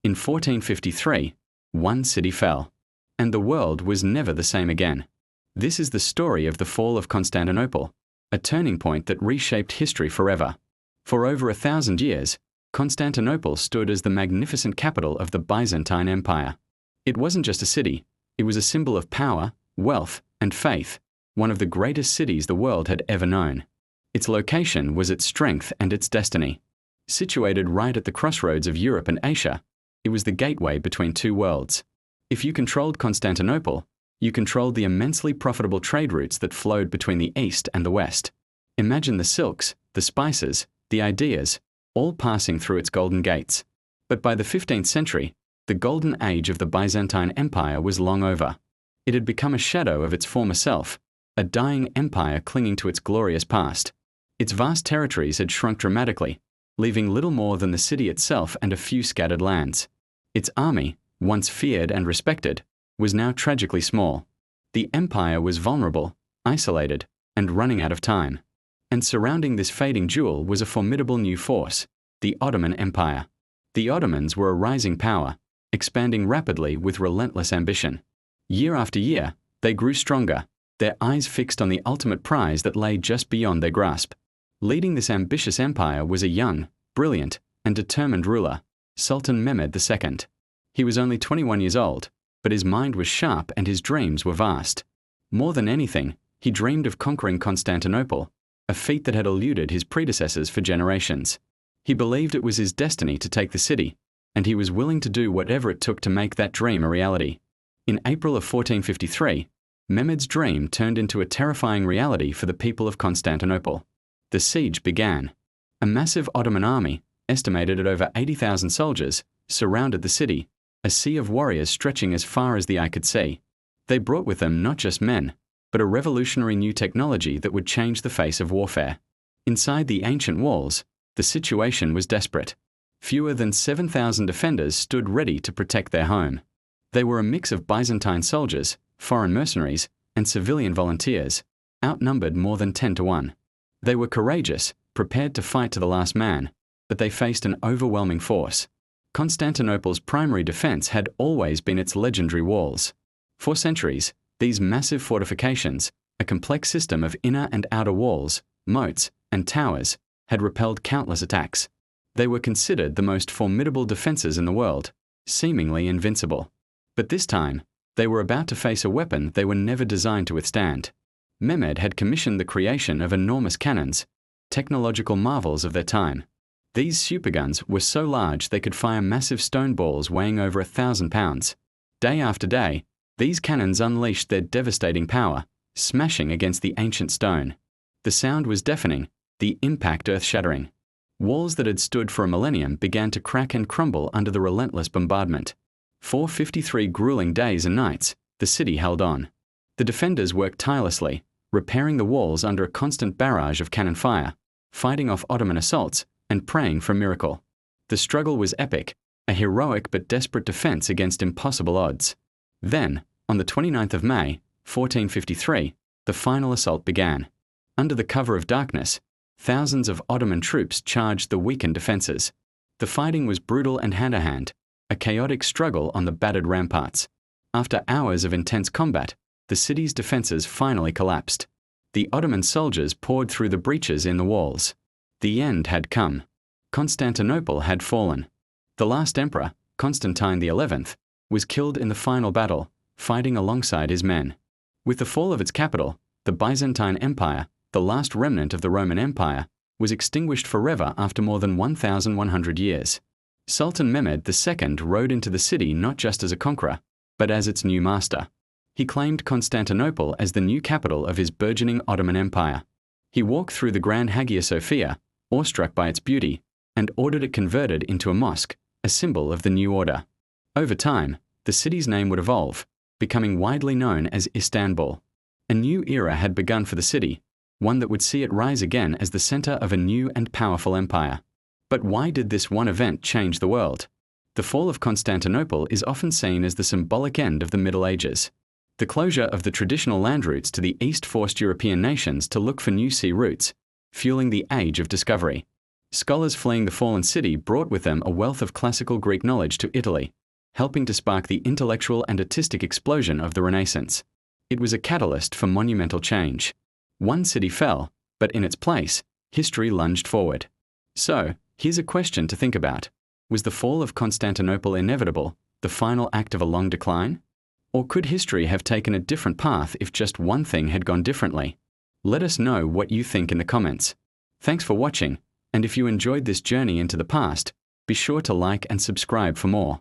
In 1453, one city fell, and the world was never the same again. This is the story of the fall of Constantinople, a turning point that reshaped history forever. For over 1,000 years, Constantinople stood as the magnificent capital of the Byzantine Empire. It wasn't just a city, it was a symbol of power, wealth, and faith, one of the greatest cities the world had ever known. Its location was its strength and its destiny. Situated right at the crossroads of Europe and Asia, it was the gateway between two worlds. If you controlled Constantinople, you controlled the immensely profitable trade routes that flowed between the East and the West. Imagine the silks, the spices, the ideas, all passing through its golden gates. But by the 15th century, the golden age of the Byzantine Empire was long over. It had become a shadow of its former self, a dying empire clinging to its glorious past. Its vast territories had shrunk dramatically, leaving little more than the city itself and a few scattered lands. Its army, once feared and respected, was now tragically small. The empire was vulnerable, isolated, and running out of time. And surrounding this fading jewel was a formidable new force, the Ottoman Empire. The Ottomans were a rising power, expanding rapidly with relentless ambition. Year after year, they grew stronger, their eyes fixed on the ultimate prize that lay just beyond their grasp. Leading this ambitious empire was a young, brilliant, and determined ruler, Sultan Mehmed II. He was only 21 years old, but his mind was sharp and his dreams were vast. More than anything, he dreamed of conquering Constantinople, a feat that had eluded his predecessors for generations. He believed it was his destiny to take the city, and he was willing to do whatever it took to make that dream a reality. In April of 1453, Mehmed's dream turned into a terrifying reality for the people of Constantinople. The siege began. A massive Ottoman army, estimated at over 80,000 soldiers, surrounded the city, a sea of warriors stretching as far as the eye could see. They brought with them not just men, but a revolutionary new technology that would change the face of warfare. Inside the ancient walls, the situation was desperate. Fewer than 7,000 defenders stood ready to protect their home. They were a mix of Byzantine soldiers, foreign mercenaries, and civilian volunteers, outnumbered more than 10 to 1. They were courageous, prepared to fight to the last man, but they faced an overwhelming force. Constantinople's primary defense had always been its legendary walls. For centuries, these massive fortifications, a complex system of inner and outer walls, moats, and towers, had repelled countless attacks. They were considered the most formidable defenses in the world, seemingly invincible. But this time, they were about to face a weapon they were never designed to withstand. Mehmed had commissioned the creation of enormous cannons, technological marvels of their time. These superguns were so large they could fire massive stone balls weighing over 1,000 pounds. Day after day, these cannons unleashed their devastating power, smashing against the ancient stone. The sound was deafening, the impact earth-shattering. Walls that had stood for a millennium began to crack and crumble under the relentless bombardment. For 53 grueling days and nights, the city held on. The defenders worked tirelessly, repairing the walls under a constant barrage of cannon fire, fighting off Ottoman assaults, and praying for a miracle. The struggle was epic, a heroic but desperate defense against impossible odds. Then, on the 29th of May, 1453, the final assault began. Under the cover of darkness, thousands of Ottoman troops charged the weakened defenses. The fighting was brutal and hand-to-hand, a chaotic struggle on the battered ramparts. After hours of intense combat, the city's defenses finally collapsed. The Ottoman soldiers poured through the breaches in the walls. The end had come. Constantinople had fallen. The last emperor, Constantine XI, was killed in the final battle, fighting alongside his men. With the fall of its capital, the Byzantine Empire, the last remnant of the Roman Empire, was extinguished forever after more than 1,100 years. Sultan Mehmed II rode into the city not just as a conqueror, but as its new master. He claimed Constantinople as the new capital of his burgeoning Ottoman Empire. He walked through the Grand Hagia Sophia, awestruck by its beauty, and ordered it converted into a mosque, a symbol of the new order. Over time, the city's name would evolve, becoming widely known as Istanbul. A new era had begun for the city, one that would see it rise again as the center of a new and powerful empire. But why did this one event change the world? The fall of Constantinople is often seen as the symbolic end of the Middle Ages. The closure of the traditional land routes to the east forced European nations to look for new sea routes, fueling the Age of Discovery. Scholars fleeing the fallen city brought with them a wealth of classical Greek knowledge to Italy, helping to spark the intellectual and artistic explosion of the Renaissance. It was a catalyst for monumental change. One city fell, but in its place, history lunged forward. So, here's a question to think about. Was the fall of Constantinople inevitable, the final act of a long decline? Or could history have taken a different path if just one thing had gone differently? Let us know what you think in the comments. Thanks for watching, and if you enjoyed this journey into the past, be sure to like and subscribe for more.